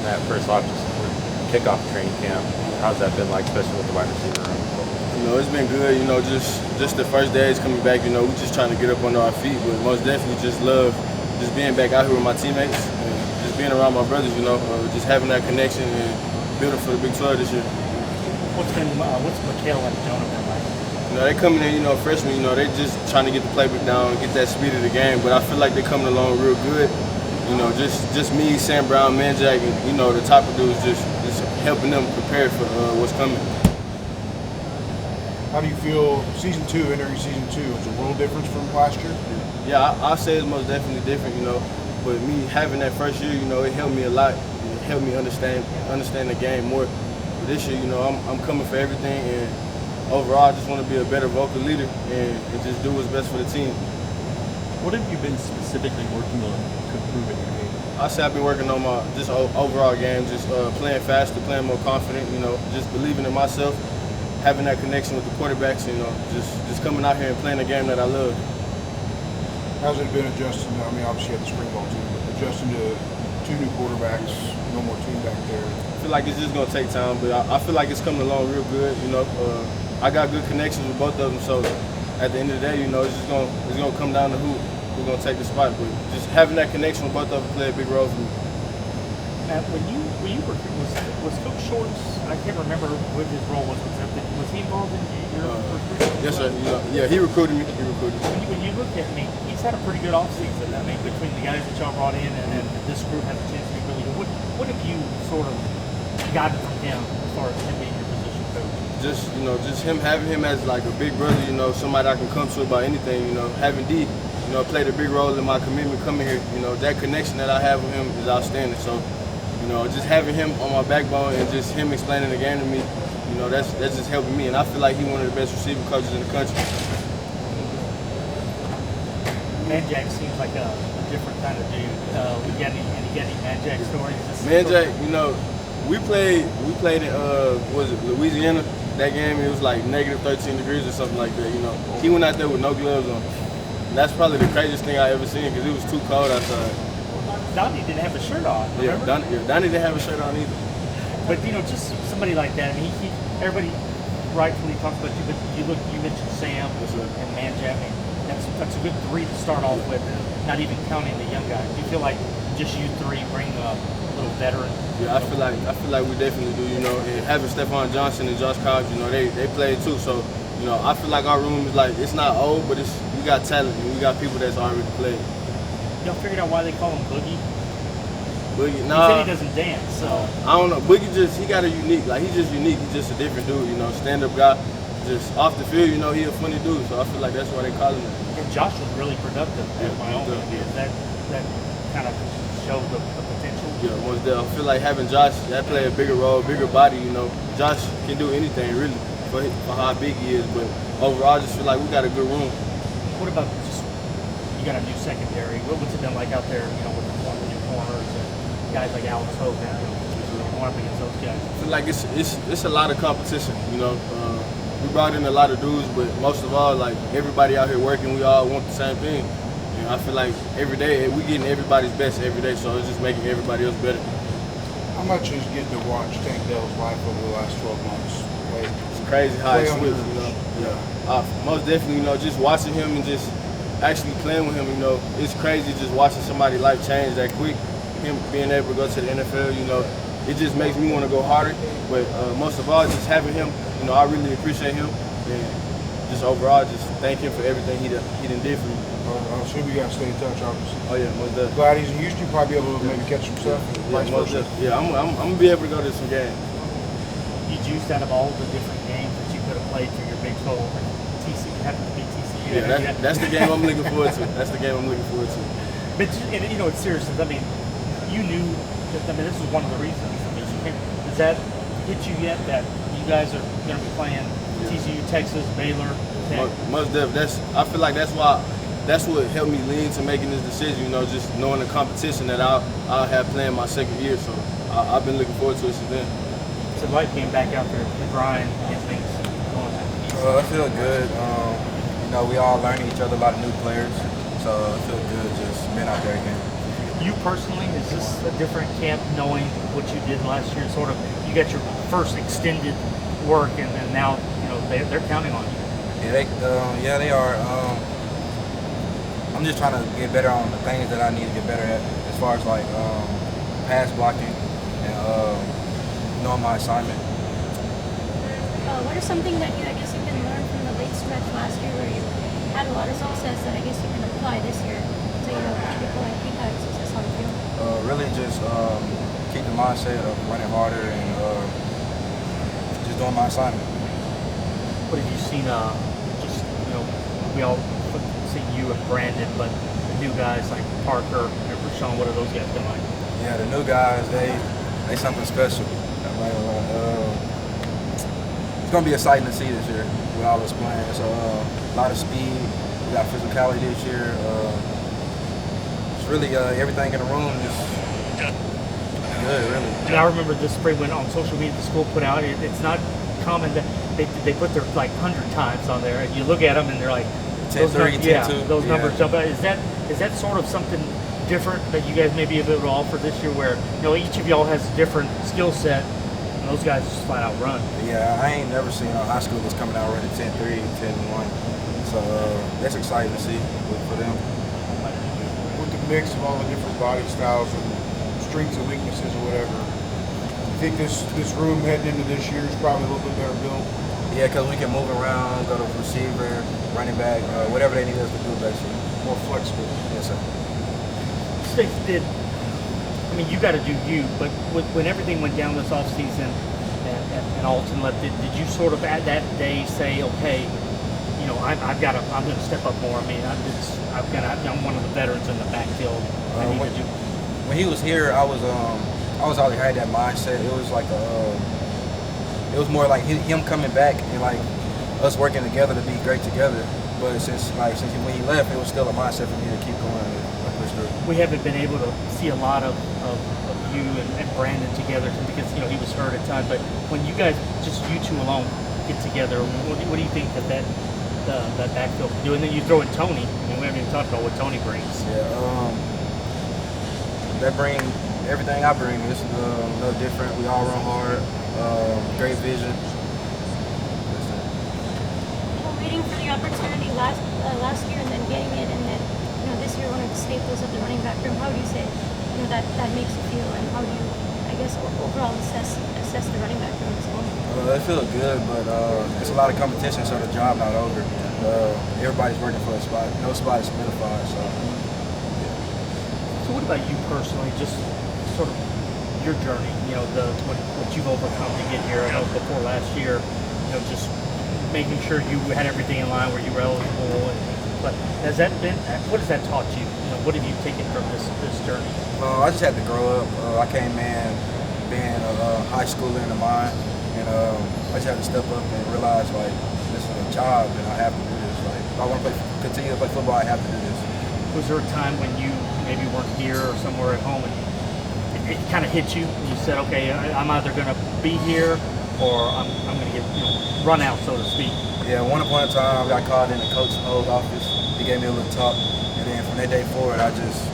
that first off, just kickoff training camp. How's that been like, especially with the wide receiver room? It's been good. Just the first days coming back. We're just trying to get up on our feet, but most definitely just love just being back out here with my teammates and just being around my brothers. Just having that connection and building for the Big 12 this year. What's Mikhail and Jonah been like? They coming in, freshmen, they just trying to get the playbook down, get that speed of the game. But I feel like they're coming along real good. Just me, Sam Brown, Manjack, and the top of dudes just helping them prepare for what's coming. How do you feel season 2, entering season 2? Is it a world difference from last year? Yeah, I'll say it's most definitely different, But me having that first year, it helped me a lot. It helped me understand the game more. But this year, I'm coming for everything, and overall, I just want to be a better vocal leader and just do what's best for the team. What have you been specifically working on to improve in your game? I say I've been working on my just overall game, just playing faster, playing more confident, just believing in myself, having that connection with the quarterbacks, just coming out here and playing a game that I love. How's it been adjusting? Obviously you had the spring ball team, but adjusting to 2 new quarterbacks, no more team back there. I feel like it's just going to take time, but I feel like it's coming along real good, I got good connections with both of them, so at the end of the day, it's going to come down to who's going to take the spot. But just having that connection with both of them play a big role for me. Matt, when you were was Coach Shorts, I can't remember what his role was. Was he involved in your recruitment? Yes, sir. Yeah, he recruited me. When you look at me, he's had a pretty good offseason. Between the guys that y'all brought in and then this group has a chance to be really good. What have you sort of gotten from him as far as him being your position coach? Just having him as like a big brother, somebody I can come to about anything, having D, played a big role in my commitment coming here, that connection that I have with him is outstanding. So, just having him on my backbone and just him explaining the game to me, that's just helping me. And I feel like he's one of the best receiver coaches in the country. Manjack seems like a different kind of dude. We got any Manjack stories? Manjack, we played in was it Louisiana? That game it was like negative 13 degrees or something like that. He went out there with no gloves on. And that's probably the craziest thing I ever seen because it was too cold outside. Donnie didn't have a shirt on. Remember? Donnie didn't have a shirt on either. But just somebody like that. Everybody rightfully talks about you, but you mentioned Sam and Manjack. That's a good 3 to start off with, not even counting the young guys. Do you feel like just you 3 bring a little veteran? Yeah, I feel like we definitely do. And having Stephon Johnson and Josh Cobbs, they played too. So, I feel like our room is like it's not old, but we got talent and we got people that's already played. Y'all figured out why they call him Boogie? Boogie, He said he doesn't dance, so. I don't know. Boogie he got a unique, he's just unique. He's just a different dude, stand-up guy. Just off the field, he a funny dude, so I feel like that's why they call him that. And Josh was really productive at Wyoming. That kind of showed the potential. Yeah, most definitely. I feel like having Josh, that play a bigger role, bigger body, Josh can do anything, really, for how big he is, but overall, I just feel like we got a good room. What about you got a new secondary? What's it been like out there, with the new corners and guys like Alex Hogan, going up against those guys? I feel like it's a lot of competition, We brought in a lot of dudes, but most of all, everybody out here working, we all want the same thing. And I feel like every day, we getting everybody's best every day, so it's just making everybody else better. How much is getting to watch Tank Dell's life over the last 12 months? It's crazy how it switched, most definitely, just watching him and just actually playing with him, it's crazy just watching somebody's life change that quick. Him being able to go to the NFL, it just makes me want to go harder. But most of all, just having him, I really appreciate him. And just overall, just thank him for everything he done did for me. I'm sure we got to stay in touch, obviously. Oh, yeah, most definitely. Glad he's in Houston, probably able to maybe catch some stuff. Yeah, I'm going to be able to go to some games. You juiced out of all the different games that you could have played for your Big 12. TCU happened to be TCU. Yeah, that's the game I'm looking forward to. That's the game I'm looking forward to. But, it's serious. You knew that, this is one of the reasons. Does that hit you yet that you guys are going to be playing TCU, Texas, Baylor, Tech? Most definitely. I feel like that's what helped me lean to making this decision, just knowing the competition that I'll have playing my second year. So I've been looking forward to it since then. So life came back out there, the grind, and things going on. I feel good. We all learning each other, a lot of new players. So I feel good just being out there again. You personally, is this a different camp knowing what you did last year? Sort of, you got your first extended work, and now they're counting on you. Yeah, they are. I'm just trying to get better on the things that I need to get better at, as far as like pass blocking and knowing my assignment. What is something that you can learn from the late stretch last year where you had a lot of success that I guess you can apply this year to keep it going, keep having success on the field? Really just keep the mindset of running harder and just doing my assignment. What have you seen? We all see you and Brandon, but the new guys like Parker and Rashawn, what are those guys doing? Yeah, the new guys, they something special. It's gonna be exciting to see this year with all this playing. So a lot of speed. We got physicality this year. It's really everything in the room is good, really. And I remember this spring when on social media the school put out, it's not common that they put their like 100 times on there, and you look at them and they're like 10-3, 10-2. Those numbers jump out. Is that sort of something different that you guys may be able to offer this year, where each of y'all has a different skill set, and those guys just flat out run? Yeah, I ain't never seen high schoolers coming out running 10-3, 10-1. So that's exciting to see for them. With the mix of all the different body styles and strengths and weaknesses or whatever, I think this room heading into this year is probably a little bit better built. Yeah, because we can move around, go to receiver, running back, whatever they need us to do, basically. More flexible. Yes, sir. Steve, you got to do you, but when everything went down this offseason and Alton left, did you sort of at that day say, okay, I'm going to step up more. I'm one of the veterans in the backfield. When he was here, I was already had that mindset. It was like it was more like him coming back and like us working together to be great together. But since when he left, it was still a mindset for me to keep going and push through. We haven't been able to see a lot of you and Brandon together because he was hurt at times. But when you guys, just you two alone, get together, what do you think that backfield can do? And then you throw in Tony. We haven't even talked about what Tony brings. Yeah, that bring everything I bring. It's no different. We all run hard. Great vision. Waiting for the opportunity last year and then getting it, and then this year one of the staples of the running back room. How do you say that makes you feel, and how do you overall assess the running back room as well? It feels good, but it's a lot of competition, so the job not over. Everybody's working for a spot. No spot is solidified. So what about you personally? Just sort of your journey. What you've overcome to get here. I know before last year, just making sure you had everything in line where you were eligible. But what has that taught you? What have you taken from this journey? I just had to grow up. I came in being a high schooler in the mind, and I just had to step up and realize this is a job and I have to do this. If I want to continue to play football, I have to do this. Was there a time when you maybe weren't here or somewhere at home and it kind of hit you and you said, okay, I'm either going to be here or I'm going to get run out, so to speak? Yeah, one upon a time I got called in the coach's old office. He gave me a little talk, and then from that day forward, I just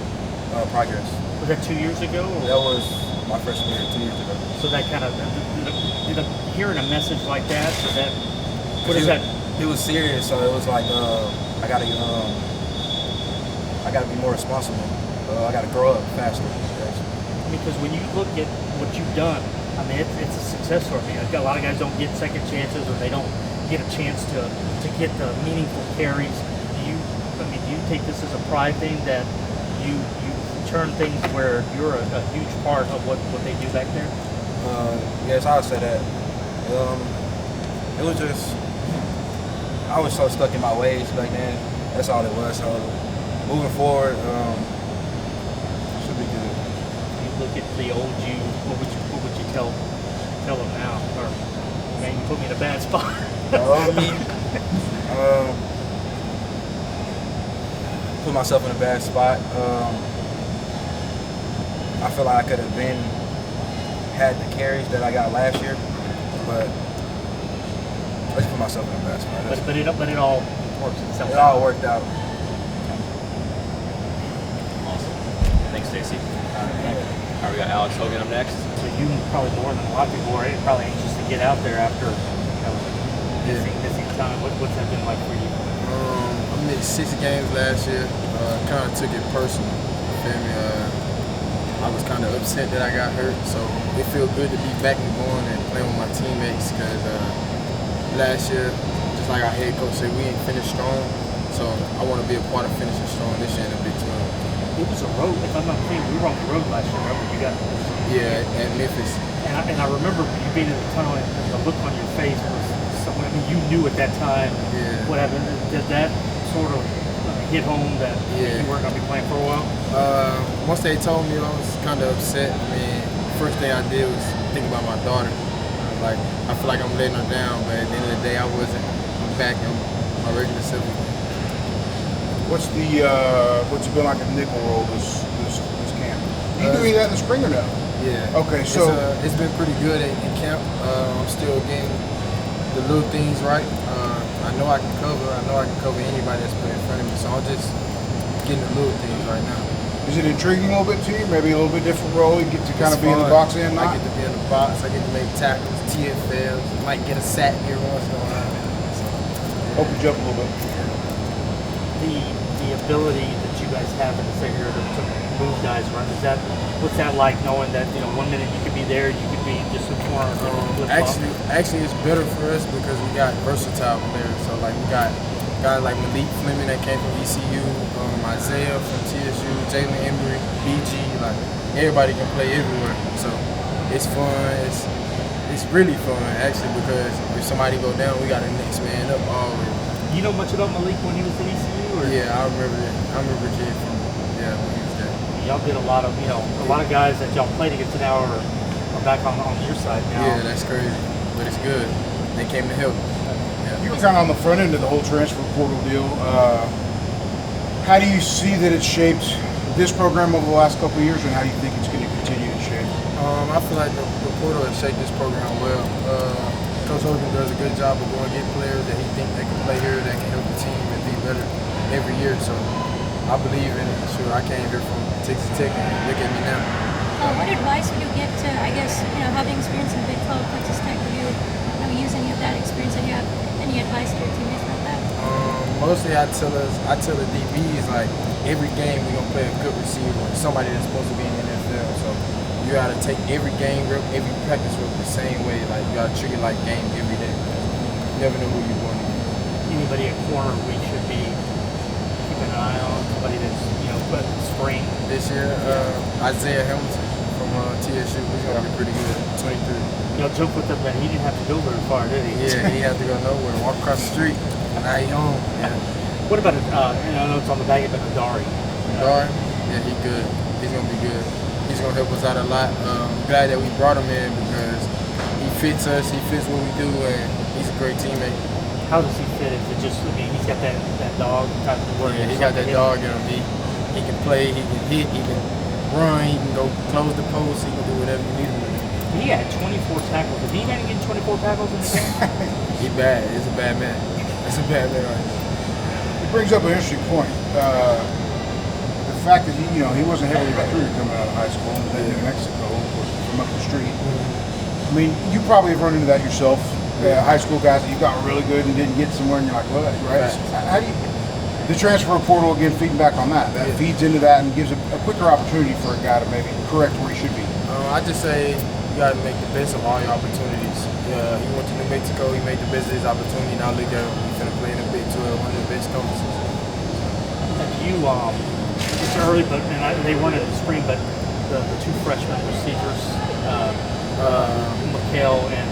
progressed. Was that 2 years ago? Or? That was my freshman year, 2 years ago. So that kind of, hearing a message like that, He was serious, so it was like I gotta be more responsible. I gotta grow up faster. Because when you look at what you've done, it's a success story. A lot of guys don't get second chances, or they don't get a chance to get the meaningful carries. Do you take this as a pride thing that you turn things where you're a huge part of what they do back there? Yes, I would say that. It was just, I was so stuck in my ways back then. That's all it was. So moving forward, should be good. You look at the old you. What would you tell them now? Or man, you put me in a bad spot. Put myself in a bad spot. I feel like I could have had the carries that I got last year, but I just put myself in a bad spot. But it all works itself out. It all worked out. Awesome. Thanks, Stacy. we got Alex Hogan up next. So you probably more than a lot of people are probably anxious to get out there after missing time. What's that been like for you? I missed 6 games last year. Kind of took it personal. You feel me? I was kind of upset that I got hurt, so it feels good to be back and going and playing with my teammates because last year, just like our head coach said, we ain't finished strong. So I want to be a part of finishing strong this year in the Big 12. It was a road, if I'm not mistaken, we were on the road last year, right? When you got Yeah, at Memphis. And I remember you being in the tunnel and the look on your face was something. I mean, you knew at that time what happened. Did that sort of hit home that you weren't going to be playing for a while? Once they told me, I was kind of upset. I mean, first thing I did was think about my daughter. Like, I feel like I'm letting her down, but at the end of the day, I wasn't. I'm back in my regular self. What's it been like a nickel roll this camp? Do you do any of that in the spring or no? Yeah. Okay, so it's been pretty good in camp. I'm still getting the little things right. I know I can cover anybody that's put in front of me. So I'm just getting the little things right now. Is it intriguing a little bit to you? Maybe a little bit different role. You get to kind of be in the box and I get to be in the box. I get to make tackles, TFLs. Might get a sack here once in a while. So, open you up a little bit. The ability that you guys have in the second year to move guys around, what's that like knowing that 1 minute you could be there, you could be just a corner or actually it's better for us because we got versatile players. So like we got guys like Malik Fleming that came from ECU, Isaiah from TSU, Jalen Embry, BG, like everybody can play everywhere. So it's fun. It's really fun actually because if somebody go down, we got the next man up always. You know much about Malik when he was at ECU? Or? Yeah, I remember that. I remember a kid from when he was there. Y'all did a lot of guys that y'all played against now are back on your side now. Yeah, that's crazy, but it's good. They came to help. Yeah. You were kind of on the front end of the whole transfer portal deal. How do you see that it's shaped this program over the last couple of years, and how do you think it's going to continue to shape? I feel like the portal has shaped this program well. Coach Hogan does a good job of going to get players that he thinks that can play here, that can help the team and be better every year. So I believe in it. Sure, I came here from Texas Tech and look at me now. What advice would you give to, I guess, having experience in Big 12, Texas Tech, would you use any of that experience, and you have any advice to your teammates about that? Mostly I tell the DBs, like, every game we're going to play a good receiver, somebody that's supposed to be in the NFL. So you got to take every game rep, every practice rep the same way. Like, you got to treat it like game every day. You never know who you're going to get. Anybody at corner we should be keeping an eye on? Somebody that's, but spring this year, Isaiah Hamilton from TSU, he's going to be pretty good, 23. Y'all joke with him that he didn't have to go very far, did he? Yeah, he had to go nowhere. Walk across the street. Now he home. Yeah. What about I know it's on the back, but Dari? Dari? Yeah, he good. He's gonna be good. He's gonna help us out a lot. I'm glad that we brought him in because he fits us. He fits what we do, and he's a great teammate. How does he fit? Is it just? He's got that dog type of work. Yeah, he got that dog in him. He can play. He can hit. He can run. He can go close the post. He can do whatever you need him to do. He had 24 tackles. If he hadn't get 24 tackles in the game, he bad. He's a bad man. That's a bad man right there. It brings up an interesting point. The fact that he wasn't heavily recruited coming out of high school and then in Mexico from up the street. I mean, you probably have run into that yourself. High school guys that you got really good and didn't get somewhere, and you're like, well, right? How do you? The transfer portal again, feeding back on that. That feeds into that and gives a quicker opportunity for a guy to maybe correct where he should be. I just say you got to make the best of all your opportunities. He went to New Mexico. He made the best of his opportunity. Now look at him. He's going to play in the Big 12, one of the best conferences. It's early, but they weren't in the spring, but the two freshman receivers, Mikhail and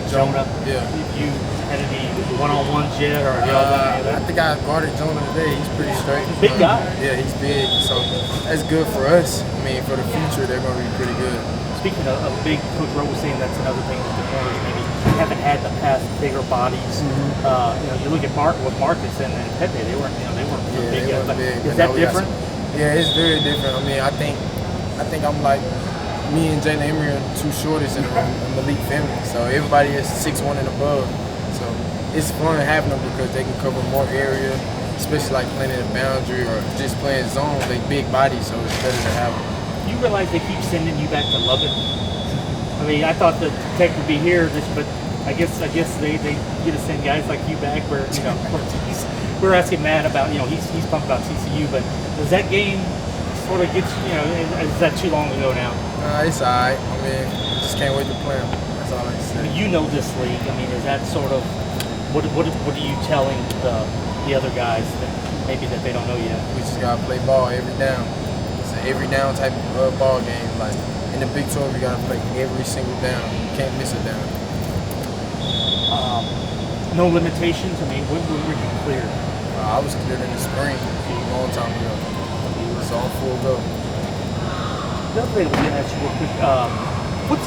Jonah. Yeah. You had any one-on-ones yet, or y'all done any of that? I think I guarded Jonah today. He's pretty straight. Big guy. Yeah, he's big. So that's good for us. I mean, for the future, they're going to be pretty good. Speaking of big, Coach Rowe was saying that's another thing with the corners. Maybe haven't had the past bigger bodies. You look at with Marcus and Pepe, they weren't big yet. But big, is that different? Yeah, it's very different. I mean, I think I'm like me and Jalen Emery are two shortest in the room, and Malik family. So everybody is 6'1" and above. So it's fun having them because they can cover more area, especially like playing in a boundary or just playing zone. They big bodies, so it's better to have them. you realize they keep sending you back to Lubbock? I mean, I thought the Tech would be here, but I guess they get to send guys like you back. Where we're asking Matt about, he's pumped about TCU, but does that game sort of get is that too long ago now? It's alright. I mean, just can't wait to play them. That's all I can say. I mean, you know this league. I mean, is that sort of what are you telling the other guys that maybe that they don't know yet? We just gotta play ball every down. It's an every down type of ball game. Like in the Big 12, we gotta play every single down. You can't miss a down. No limitations. I mean, when were you cleared? I was cleared in the spring a long time ago. It was all full go. The other thing I was gonna ask you real quick. What's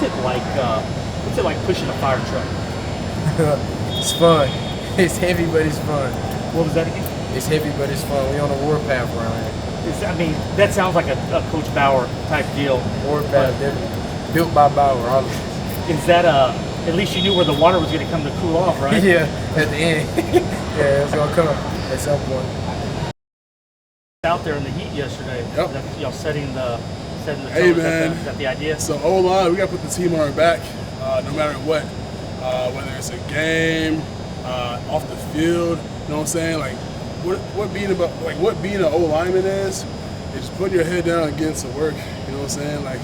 it like pushing a fire truck? It's fun. It's heavy, but it's fun. What was that again? It's heavy, but it's fun. We on a warpath around here. I mean, that sounds like a Coach Bauer type deal. Warpath, built by Bauer. Is that at least you knew where the water was going to come to cool off, right? Yeah, at the end. Yeah, it's gonna come at some point. Out there in the heat yesterday. Yep. Y'all setting the tone. Hey, Is man. that the idea? So O-line, we got to put the team on our back, no matter what. Whether it's a game, off the field, you know what I'm saying? Like, what being an O-lineman is just putting your head down and getting some work. You know what I'm saying? Like,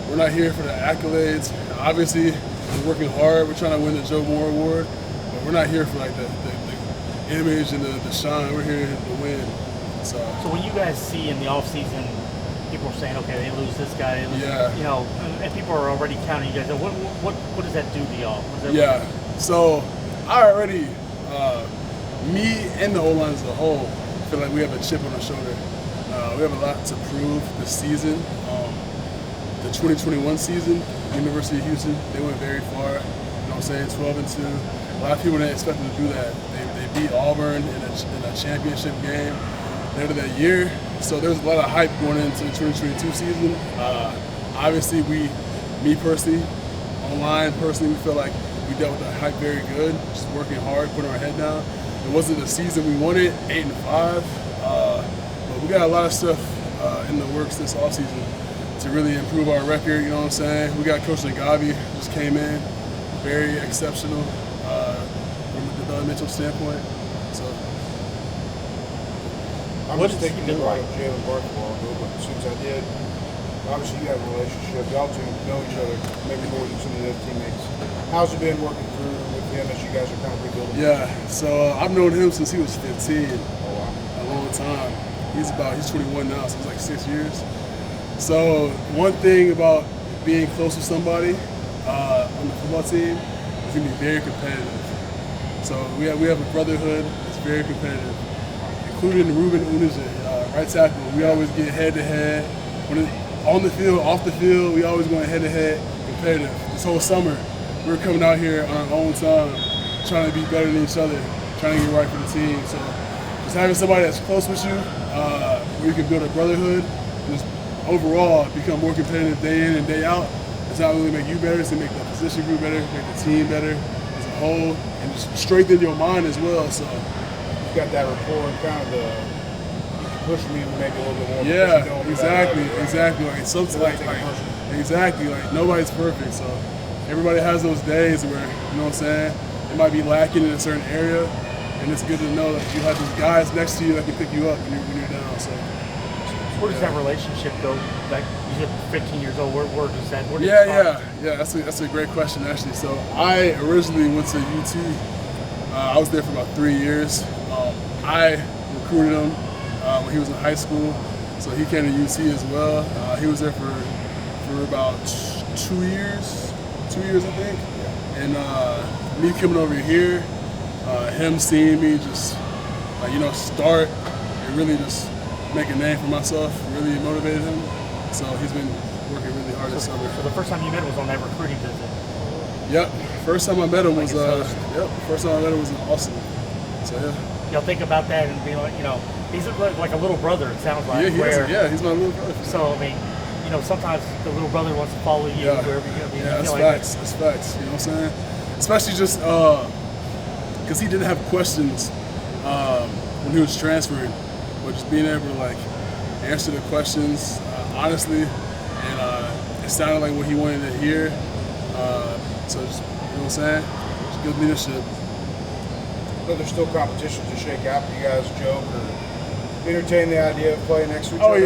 we're not here for the accolades. Obviously, we're working hard. We're trying to win the Joe Moore Award, but we're not here for like the image and the shine. We're here to win. So when you guys see in the off season, people are saying, okay, they lose this guy, and people are already counting you guys. What does that do to y'all? So I already, me and the O-line as a whole, feel like we have a chip on our shoulder. We have a lot to prove this season. The 2021 season, University of Houston, they went very far. You know what I'm saying? 12-2. A lot of people didn't expect them to do that. They beat Auburn in a championship game at the end of that year. So there was a lot of hype going into the 2022 season. Obviously, me personally, online personally, we feel like we dealt with that hype very good, just working hard, putting our head down. It wasn't the season we wanted, 8-5, but we got a lot of stuff in the works this offseason to really improve our record, you know what I'm saying? We got Coach Nagabi, just came in, very exceptional from a developmental standpoint. So I'm just thinking about Jalen Barkwell, but since I did, obviously you have a relationship. Y'all two know each other maybe more than some of the other teammates. How's it been working through with him as you guys are kind of rebuilding? Yeah, so I've known him since he was 15. Oh, wow. A long time. He's 21 now, so it's like 6 years. So one thing about being close with somebody on the football team is going to be very competitive. So we have a brotherhood that's very competitive, including Ruben Unizin, right tackle. We always get head-to-head. When on the field, off the field, we always going head-to-head, competitive. This whole summer, we were coming out here on our own time, trying to be better than each other, trying to get right for the team. So just having somebody that's close with you, where you can build a brotherhood, and just overall become more competitive day in and day out. It's not only make you better, it's to make the position group better, make the team better as a whole, and just strengthen your mind as well. So you've got that rapport and kind of you can push me maybe a little bit more. Yeah, exactly. Like something like nobody's perfect. So everybody has those days where, you know what I'm saying, it might be lacking in a certain area, and it's good to know that you have these guys next to you that can pick you up when you're down. So where does that relationship go? Like you said, 15 years old. Where does that? Yeah. That's a great question actually. So I originally went to UT. I was there for about 3 years. I recruited him when he was in high school, so he came to UT as well. He was there for about 2 years. 2 years, I think. And me coming over here, him seeing me just start and really just make a name for myself really motivated him. So he's been working really hard this summer. So the first time you met him was on that recruiting visit? Yep. First time I met him was in Austin. So yeah. Y'all think about that and be like, he's like a little brother, it sounds like. Yeah, he's my little brother. So I mean, sometimes the little brother wants to follow you wherever you go. Yeah, that's facts. That's facts. You know what I'm saying? Especially just because he didn't have questions when he was transferring, but just being able to answer the questions honestly it sounded like what he wanted to hear. So just, you know what I'm saying? Just good leadership. But there's still competition to shake out. You guys joke or entertain the idea of playing next to each other? Oh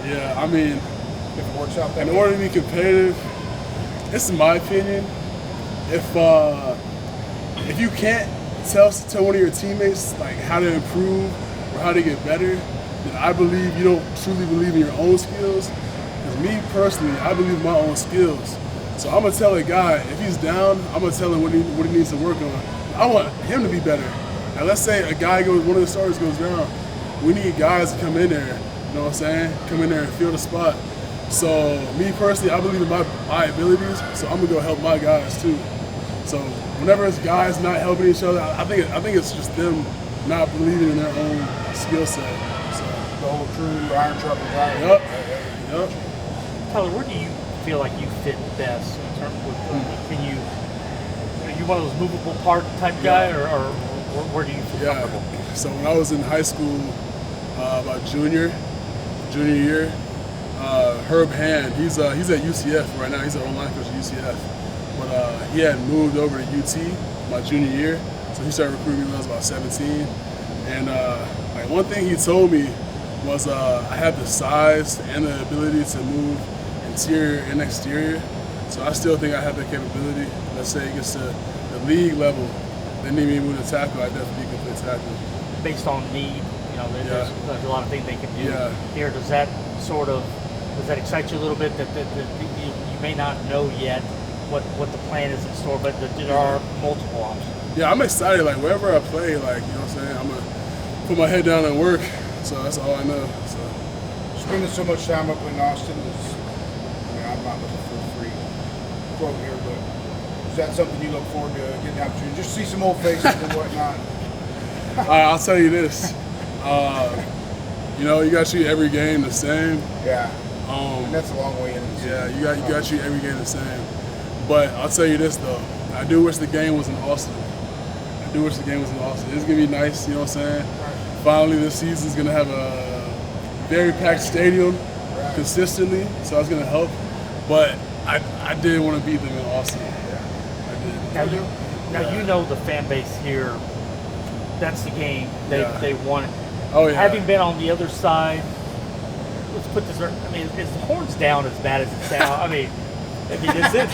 yeah. I mean, if it works out that in way. order to be competitive, this is my opinion. If you can't tell one of your teammates like how to improve or how to get better, then I believe you don't truly believe in your own skills. Because me personally, I believe in my own skills. So I'm gonna tell a guy if he's down, I'm gonna tell him what he needs to work on. I want him to be better. Now let's say one of the starters goes down. We need guys to come in there. You know what I'm saying? Come in there and fill the spot. So me personally, I believe in my abilities. So I'm gonna go help my guys too. So whenever it's guys not helping each other, I think it's just them not believing in their own skill set. So the whole crew, iron sharpens iron. Yep. Tyler, where do you feel like you fit best in terms of, are you one of those movable part type guy, or where do you feel comfortable? So when I was in high school, about junior year, Herb Hand, he's at UCF right now. He's an online coach at UCF, but he had moved over to UT my junior year, so he started recruiting me when I was about 17. And like one thing he told me was I have the size and the ability to move interior and exterior, so I still think I have the capability. Let's say it gets to the league level, they need me to move the tackle, I definitely can play tackle. Based on need, there's a lot of things they can do here. Does that excite you a little bit that you may not know yet what the plan is in store, but there are multiple options? Yeah, I'm excited. Like wherever I play, like, you know what I'm saying, I'm gonna put my head down and work. So that's all I know. So spending so much time up in Austin is, I'm not looking for a free quote here, but is that something you look forward to getting the opportunity? Just see some old faces and whatnot. All right, I'll tell you this. You got to treat every game the same. Yeah. And that's a long way in. Yeah, you got to treat every game the same. But I'll tell you this though, I do wish the game was in Austin. It's gonna be nice, you know what I'm saying? Finally, this season's gonna have a very packed stadium consistently, so that's gonna help. But I did want to beat them in Austin. I did. Now the fan base here. That's the game they want. Oh yeah. Having been on the other side, let's put this. I mean, is the horns down as bad as it sounds? I mean, is it?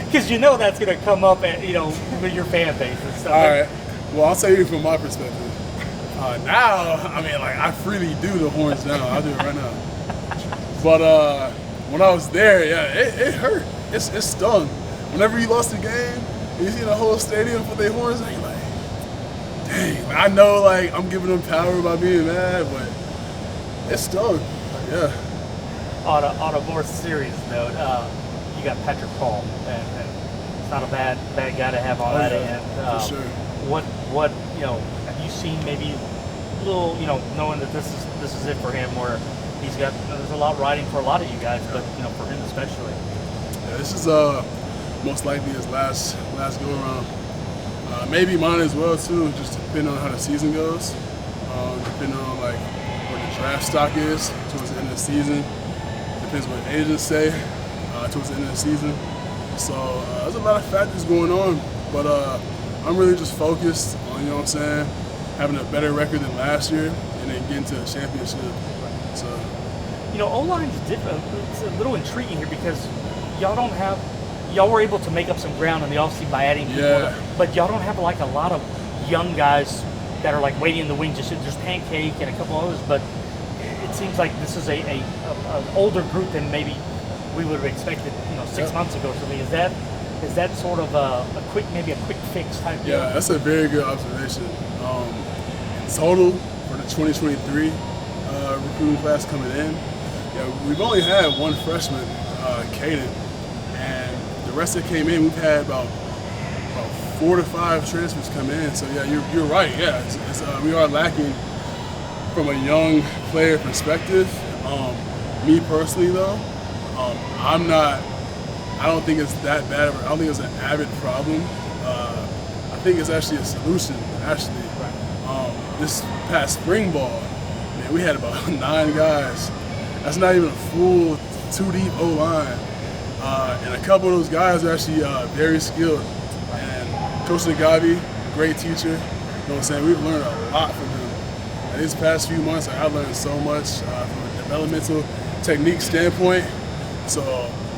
Because that's going to come up at with your fan base and stuff. All right. Well, I'll tell you from my perspective. Now, I mean, like I freely do the horns down. I'll do it right now. But when I was there, it hurt. It stung. Whenever you lost the game, you see the whole stadium for their horns, and you're like, dang. I know, like I'm giving them power by being mad, but it stung. Yeah. On a more serious note, you got Patrick Paul, and it's not a bad guy to have on that end. For sure. What have you seen maybe a little knowing that this is it for him, where there's a lot riding for a lot of you guys, but for him especially. Yeah, this is most likely his last go around. Maybe mine as well too, just depending on how the season goes. Depending on like what the draft stock is towards the end of the season. Depends what agents say towards the end of the season. So there's a lot of factors going on, but I'm really just focused on, you know what I'm saying, having a better record than last year and then getting to a championship. So O-line is different. It's a little intriguing here because y'all were able to make up some ground in the offseason by adding people, but y'all don't have like a lot of young guys that are like waiting in the wings. There's Pancake and a couple others, but it seems like this is an older group than maybe we would have expected 6 months ago or something. Is that sort of a quick fix type deal? Yeah, that's a very good observation. In total for the 2023 recruiting class coming in, we've only had one freshman, Caden, and the rest that came in, we've had about 4 to 5 transfers come in. So you're right. Yeah, we are lacking from a young player perspective. Me personally though, I don't think it's that bad. I don't think it's an avid problem. I think it's actually a solution. Actually, this past spring ball, we had about 9 guys. That's not even a full 2 deep O-line. And a couple of those guys are actually very skilled. And Coach Nagabi, great teacher. You know what I'm saying? We've learned a lot from him. And these past few months, I've learned so much from a developmental technique standpoint. So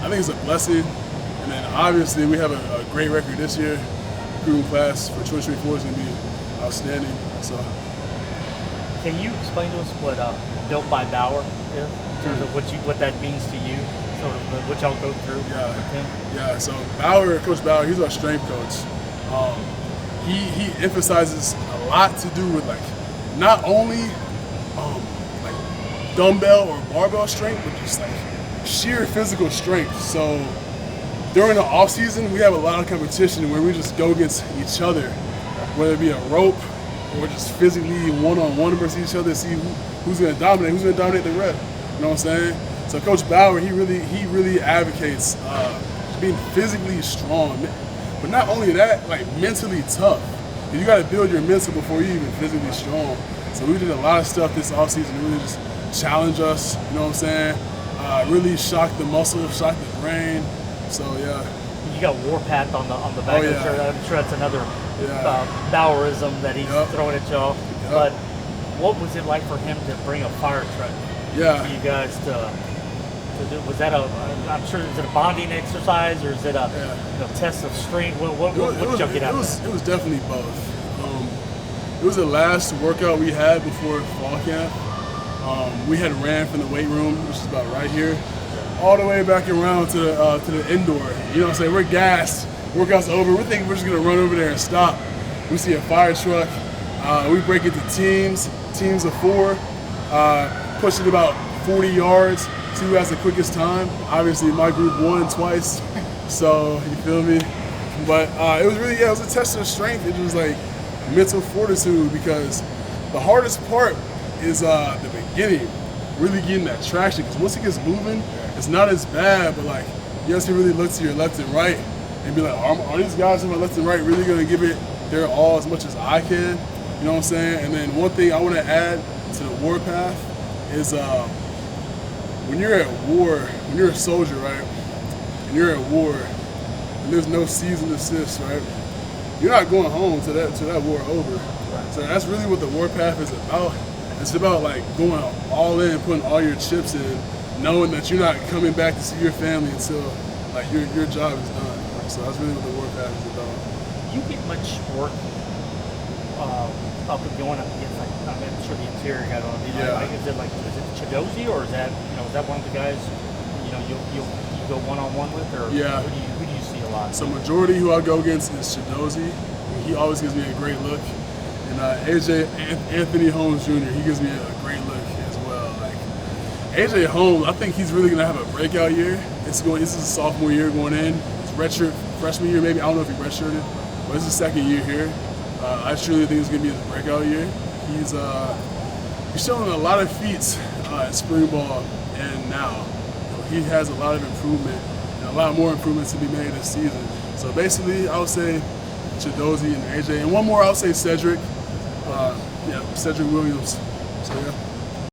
I think it's a blessing. And then obviously we have a great record this year. Recruiting class for 2024 is going to be outstanding. So, can you explain to us what Built by Bauer is in terms of what that means to you? Sort of what y'all go through with him? Yeah. So Coach Bauer, he's our strength coach. He emphasizes a lot to do with like not only like dumbbell or barbell strength, but just like sheer physical strength. So during the off season, we have a lot of competition where we just go against each other, whether it be a rope or just physically one-on-one versus each other, see who's going to dominate the rep. You know what I'm saying? So Coach Bauer, he really advocates being physically strong, but not only that, like mentally tough. You got to build your mental before you're even physically strong. So we did a lot of stuff this offseason to really just challenge us. You know what I'm saying? Really shock the muscle, shock the brain. So yeah. You got Warpath on the back of the shirt. I'm sure that's another Bauerism that he's throwing at y'all. Yep. But what was it like for him to bring a fire truck for you guys to do? Was that I'm sure, is it a bonding exercise or is it a test of strength? What did y'all get out of that? It was definitely both. It was the last workout we had before fall camp. We had ran from the weight room, which is about right here, all the way back around to the indoor. You know what I'm saying? We're gassed. Workout's over. We're thinking we're just gonna run over there and stop. We see a fire truck. We break into teams of 4, push it about 40 yards. See who has the quickest time. Obviously, my group won twice, so you feel me. But it was really, it was a test of strength. It was like mental fortitude because the hardest part is the beginning, really getting that traction. Because once it gets moving, it's not as bad. But like, you have to really look to your left and right and be like, are these guys on my left and right really gonna give it their all as much as I can? You know what I'm saying? And then one thing I want to add to the warpath is when you're at war, when you're a soldier, right? And you're at war, and there's no season assist, right? You're not going home till that war over. Right. So that's really what the warpath is about. It's about like going all in, putting all your chips in, knowing that you're not coming back to see your family until like your job is done. So that's really what the warpath is about. You get much work up and going up against, like, I'm sure the interior got on. You know, like, is it Chidozie, or is that one of the guys you go one-on-one with, or who do you see a lot? So majority who I go against is Chidozie. He always gives me a great look. And Anthony Holmes Jr., he gives me a great look as well. Like AJ Holmes, I think he's really gonna have a breakout year. This is a sophomore year going in. It's redshirt freshman year, maybe. I don't know if he redshirted, but it's his second year here. I truly think it's gonna be his breakout year. He's showing a lot of feats in spring ball and now. He has a lot of improvement and a lot more improvements to be made this season. So basically, I would say Chidozie and AJ, and one more, I would say Cedric. Cedric Williams. So yeah.